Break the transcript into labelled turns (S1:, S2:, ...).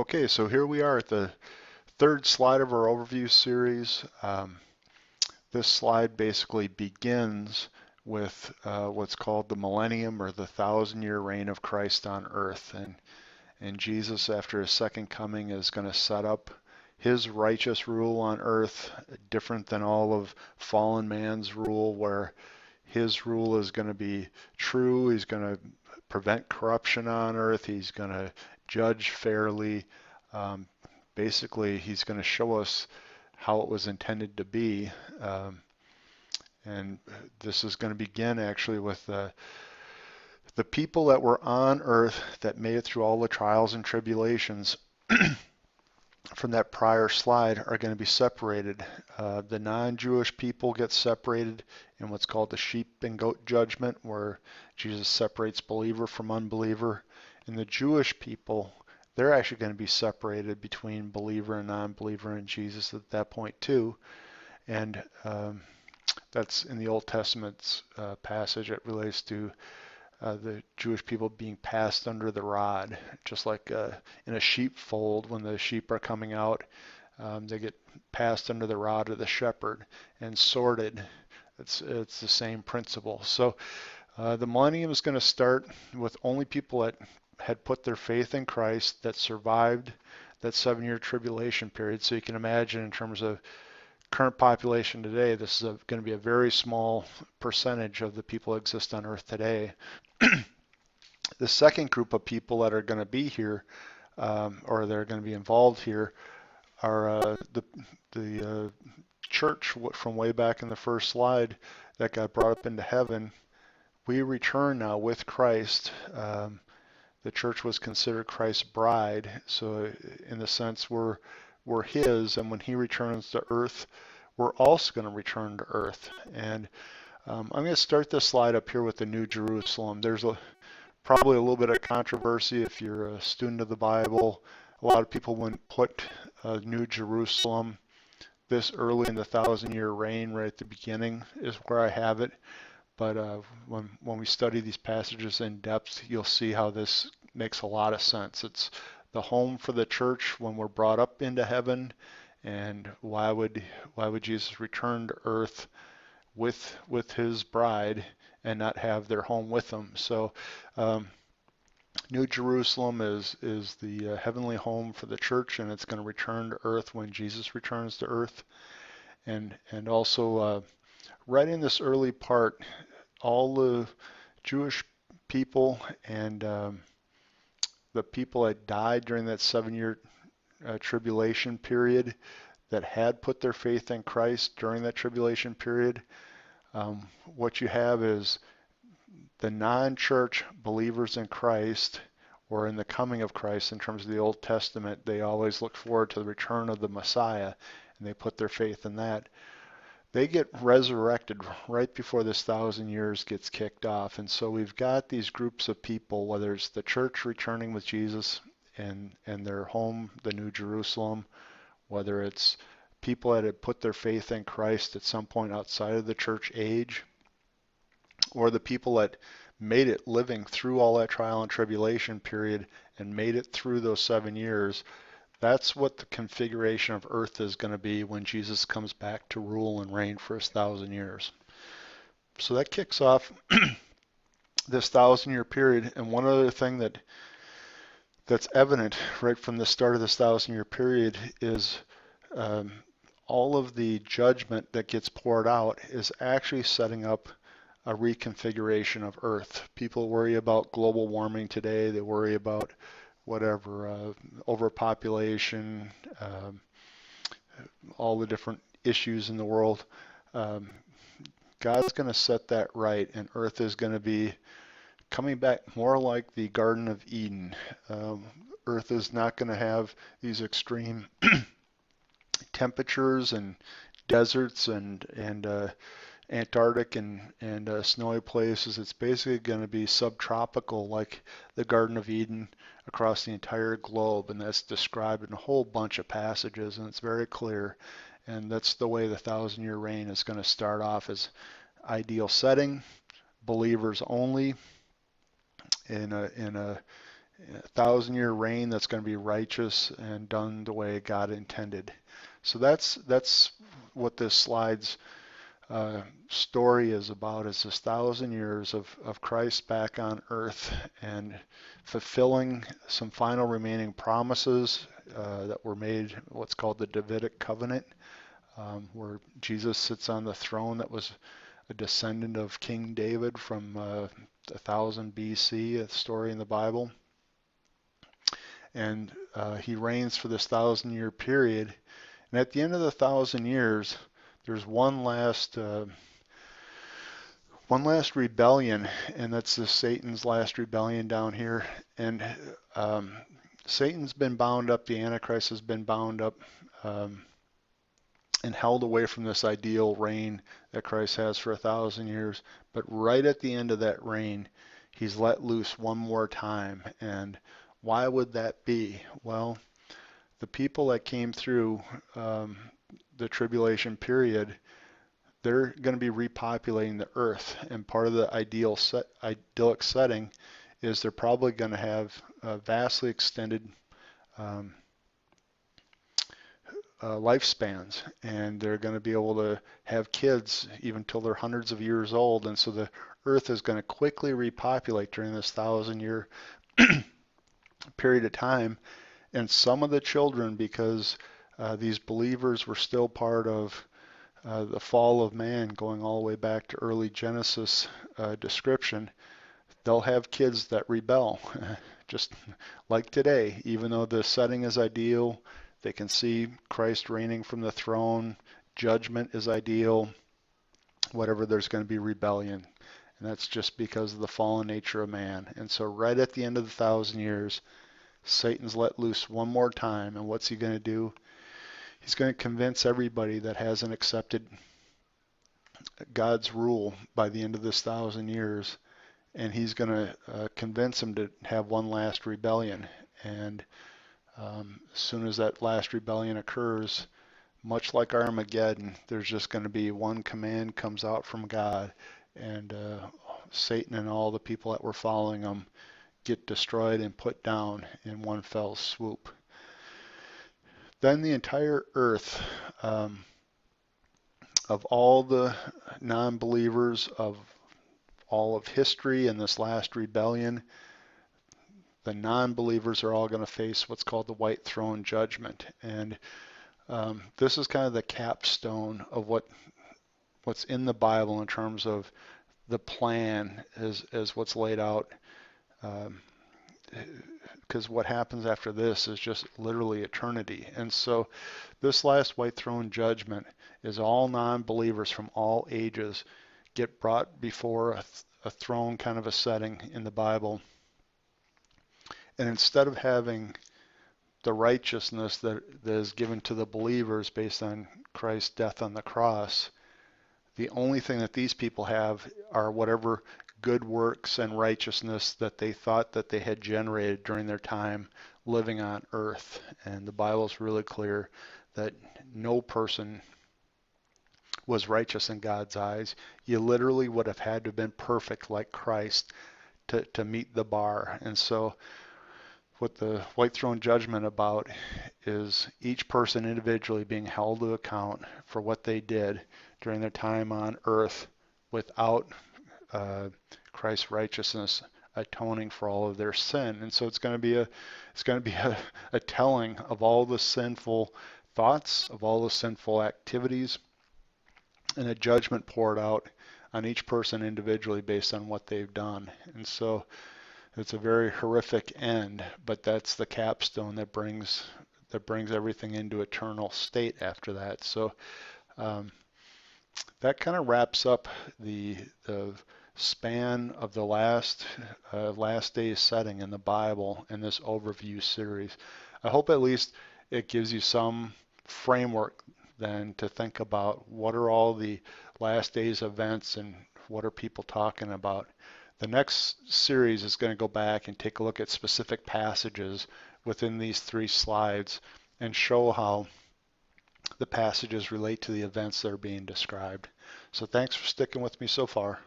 S1: Okay, so here we are at the third slide of our overview series. This slide basically begins with what's called the Millennium, or the 1,000-year reign of Christ on earth. And Jesus, after his second coming, is going to set up his righteous rule on earth, different than all of fallen man's rule, where his rule is going to be true. He's going to prevent corruption on earth. He's going to judge fairly. Um, Basically, he's going to show us how it was intended to be. And this is going to begin actually with the people that were on earth that made it through all the trials and tribulations from that prior slide are going to be separated. The non-Jewish people get separated in what's called the sheep and goat judgment, where Jesus separates believer from unbeliever. And the Jewish people, they're actually going to be separated between believer and non-believer in Jesus at that point too. And that's in the Old Testament's passage. It relates to the Jewish people being passed under the rod, just like in a sheepfold when the sheep are coming out, they get passed under the rod of the shepherd and sorted. It's the same principle. So the millennium is going to start with only people that had put their faith in Christ, that survived that 7-year tribulation period. So you can imagine, in terms of current population today, this is going to be a very small percentage of the people that exist on earth today. The second group of people that are going to be here, or they're going to be involved here, are the church from way back in the first slide that got brought up into heaven. We return now with Christ. The church was considered Christ's bride, so in the sense we're his, and when he returns to earth, we're also going to return to earth. And I'm going to start this slide up here with the New Jerusalem. There's probably a little bit of controversy if you're a student of the Bible. A lot of people wouldn't put New Jerusalem this early in the 1,000-year reign. Right at the beginning is where I have it. But when we study these passages in depth, you'll see how this makes a lot of sense. It's the home for the church when we're brought up into heaven. And why would Jesus return to earth with his bride and not have their home with them? So New Jerusalem is the heavenly home for the church, and it's going to return to earth when Jesus returns to earth. And also right in this early part, all the Jewish people and the people that died during that 7-year tribulation period, that had put their faith in Christ during that tribulation period, what you have is the non-church believers in Christ, or in the coming of Christ in terms of the Old Testament. They always look forward to the return of the Messiah, and they put their faith in that. They get resurrected right before this 1,000 years gets kicked off. And so we've got these groups of people, whether it's the church returning with Jesus and their home, the New Jerusalem, whether it's people that had put their faith in Christ at some point outside of the church age, or the people that made it living through all that trial and tribulation period and made it through those 7 years. That's what the configuration of earth is going to be when Jesus comes back to rule and reign for his 1,000 years. So that kicks off this 1,000-year period. And one other thing that's evident right from the start of this 1,000-year period is all of the judgment that gets poured out is actually setting up a reconfiguration of earth. People worry about global warming today. They worry about whatever, overpopulation, all the different issues in the world. God's going to set that right, and earth is going to be coming back more like the Garden of Eden. Earth is not going to have these extreme temperatures and deserts and Antarctic and snowy places. It's basically going to be subtropical, like the Garden of Eden, across the entire globe, and that's described in a whole bunch of passages, and it's very clear. And that's the way the 1,000-year reign is going to start off, as ideal setting, believers only, in 1,000-year reign that's going to be righteous and done the way God intended. So that's what this slide's story is about, is this 1,000 years of Christ back on earth and fulfilling some final remaining promises that were made, what's called the Davidic covenant, where Jesus sits on the throne that was a descendant of King David from 1000 BC, a story in the Bible. And he reigns for this 1,000-year period. And at the end of the 1,000 years, there's one last rebellion, and that's the Satan's last rebellion down here. And Satan's been bound up, the Antichrist has been bound up and held away from this ideal reign that Christ has for 1,000 years. But right at the end of that reign, he's let loose one more time. And why would that be? Well, the people that came through the tribulation period, they're going to be repopulating the earth. And part of the idyllic setting is they're probably going to have vastly extended lifespans, and they're going to be able to have kids even till they're hundreds of years old. And so the earth is going to quickly repopulate during this 1,000-year period of time. And some of the children, because these believers were still part of the fall of man, going all the way back to early Genesis description, they'll have kids that rebel, just like today. Even though the setting is ideal, they can see Christ reigning from the throne, judgment is ideal, whatever, there's going to be rebellion. And that's just because of the fallen nature of man. And so right at the end of the 1,000 years, Satan's let loose one more time. And what's he going to do? He's going to convince everybody that hasn't accepted God's rule by the end of this 1,000 years, and he's going to convince them to have one last rebellion. And as soon as that last rebellion occurs, much like Armageddon, there's just going to be one command comes out from God, and Satan and all the people that were following him get destroyed and put down in one fell swoop. Then the entire earth, of all the non-believers, of all of history and this last rebellion, the non-believers are all going to face what's called the white throne judgment. And this is kind of the capstone of what's in the Bible in terms of the plan as what's laid out. Because what happens after this is just literally eternity. And so this last white throne judgment is all non-believers from all ages get brought before a throne kind of a setting in the Bible. And instead of having the righteousness that is given to the believers based on Christ's death on the cross, the only thing that these people have are whatever good works and righteousness that they thought that they had generated during their time living on earth. And the Bible is really clear that no person was righteous in God's eyes. You literally would have had to have been perfect like Christ to meet the bar. And so what the white throne judgment about is each person individually being held to account for what they did during their time on earth without Christ's righteousness atoning for all of their sin. And so it's going to be a telling of all the sinful thoughts, of all the sinful activities, and a judgment poured out on each person individually based on what they've done. And so it's a very horrific end, but that's the capstone that brings everything into eternal state after that. So that kind of wraps up the span of the last days setting in the Bible in this overview series. I hope at least it gives you some framework then to think about what are all the last days events and what are people talking about. The next series is going to go back and take a look at specific passages within these 3 slides and show how the passages relate to the events that are being described. So thanks for sticking with me so far.